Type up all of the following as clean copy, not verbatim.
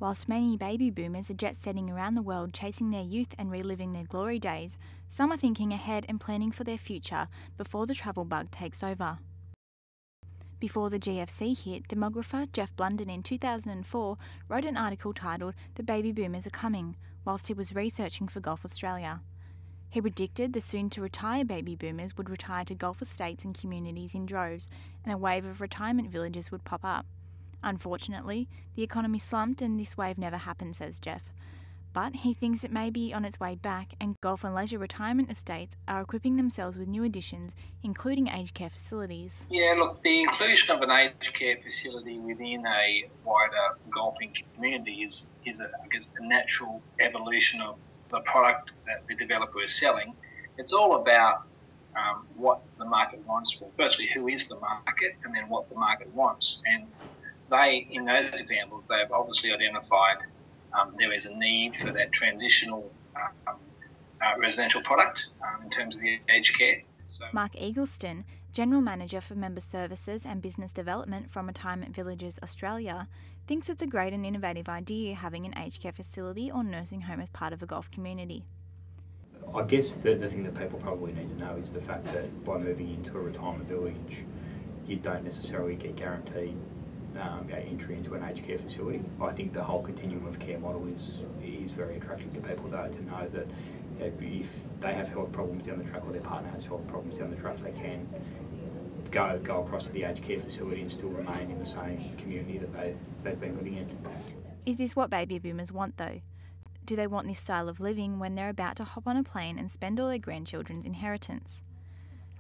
Whilst many baby boomers are jet-setting around the world chasing their youth and reliving their glory days, some are thinking ahead and planning for their future before the travel bug takes over. Before the GFC hit, demographer Geoff Blunden in 2004 wrote an article titled "The Baby Boomers Are Coming" whilst he was researching for Golf Australia. He predicted the soon-to-retire baby boomers would retire to Gulf estates and communities in droves, and a wave of retirement villages would pop up. Unfortunately, the economy slumped and this wave never happened, says Geoff. But he thinks it may be on its way back, and golf and leisure retirement estates are equipping themselves with new additions, including aged care facilities. Yeah, look, the inclusion of an aged care facility within a wider golfing community is I guess, a natural evolution of the product that the developer is selling. It's all about what the market wants. Well, firstly, who is the market, and then what the market wants. And they, in those examples, they've obviously identified there is a need for that transitional residential product in terms of the aged care. So, Mark Eagleston, General Manager for Member Services and Business Development from Retirement Villages Australia, thinks it's a great and innovative idea having an aged care facility or nursing home as part of a golf community. I guess the thing that people probably need to know is the fact that by moving into a retirement village, you don't necessarily get guaranteed entry into an aged care facility. I think the whole continuum of care model is very attractive to people, though, to know that if they have health problems down the track or their partner has health problems down the track, they can go across to the aged care facility and still remain in the same community that they've been living in. Is this what baby boomers want, though? Do they want this style of living when they're about to hop on a plane and spend all their grandchildren's inheritance?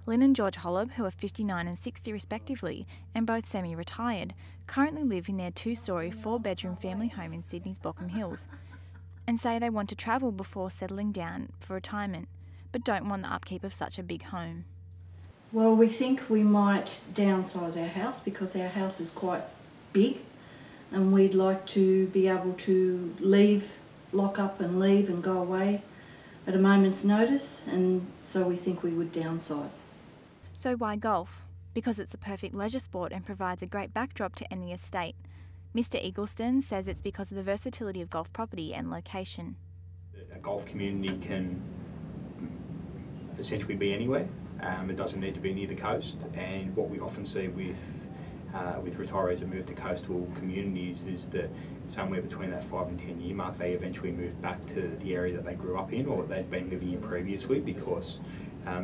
Lynn and George Holub, who are 59 and 60 respectively, and both semi-retired, currently live in their two-storey, four-bedroom family home in Sydney's Bockham Hills, and say they want to travel before settling down for retirement, but don't want the upkeep of such a big home. Well, we think we might downsize our house because our house is quite big, and we'd like to be able to lock up and leave and go away at a moment's notice, and so we think we would downsize. So why golf? Because it's a perfect leisure sport and provides a great backdrop to any estate. Mr. Eagleston says it's because of the versatility of golf property and location. A golf community can essentially be anywhere. It doesn't need to be near the coast, and what we often see with retirees that move to coastal communities is that somewhere between that 5 and 10 year mark they eventually move back to the area that they grew up in or they'd been living in previously, because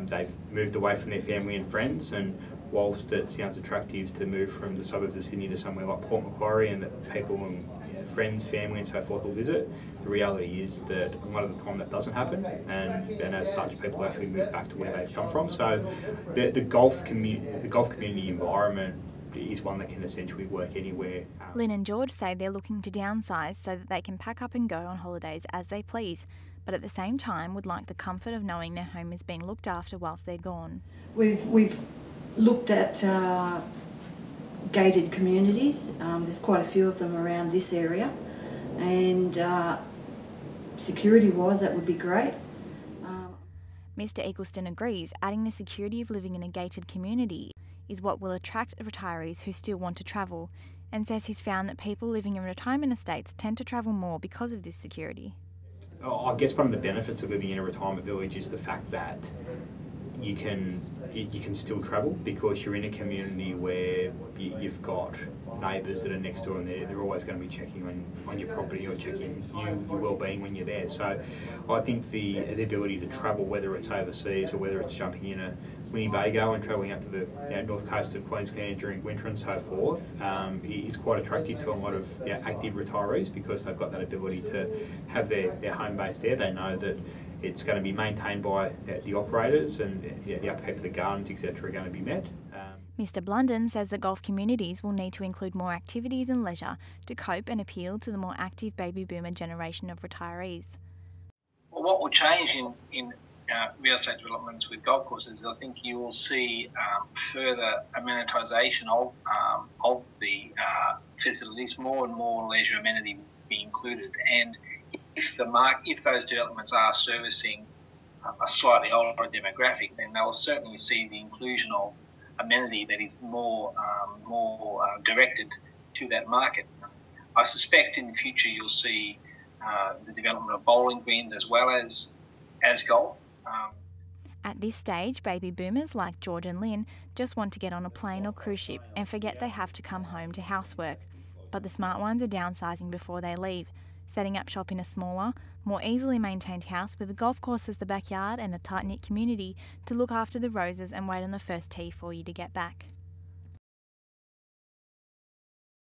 they've moved away from their family and friends. And whilst it sounds attractive to move from the suburbs of Sydney to somewhere like Port Macquarie and that people and friends, family and so forth will visit, the reality is that a lot of the time that doesn't happen, and as such people actually move back to where they've come from. So the golf community environment is one that can essentially work anywhere. Lynn and George say they're looking to downsize so that they can pack up and go on holidays as they please, but at the same time would like the comfort of knowing their home is being looked after whilst they're gone. We've looked at gated communities. There's quite a few of them around this area, and security-wise that would be great. Mr. Eagleston agrees, adding the security of living in a gated community is what will attract retirees who still want to travel, and says he's found that people living in retirement estates tend to travel more because of this security. I guess one of the benefits of living in a retirement village is the fact that you can still travel because you're in a community where you've got neighbours that are next door, and they're always going to be checking on your property or checking your well-being when you're there. So I think the ability to travel, whether it's overseas or whether it's jumping in a Winnebago and travelling up to the north coast of Queensland during winter and so forth, is quite attractive to a lot of active retirees, because they've got that ability to have their home base there. They know that it's going to be maintained by the operators, and the upkeep of the gardens, etc., are going to be met. Mr. Blunden says that golf communities will need to include more activities and leisure to cope and appeal to the more active baby boomer generation of retirees. Well, what will change in real estate developments with golf courses, I think you will see further amenitization of the facilities, more and more leisure amenity be included. And if those developments are servicing a slightly older demographic, then they'll certainly see the inclusion of amenity that is more directed to that market. I suspect in the future you'll see the development of bowling greens as well as golf. At this stage, baby boomers like George and Lynn just want to get on a plane or cruise ship and forget they have to come home to housework. But the smart ones are downsizing before they leave, setting up shop in a smaller, more easily maintained house with a golf course as the backyard and a tight-knit community to look after the roses and wait on the first tee for you to get back.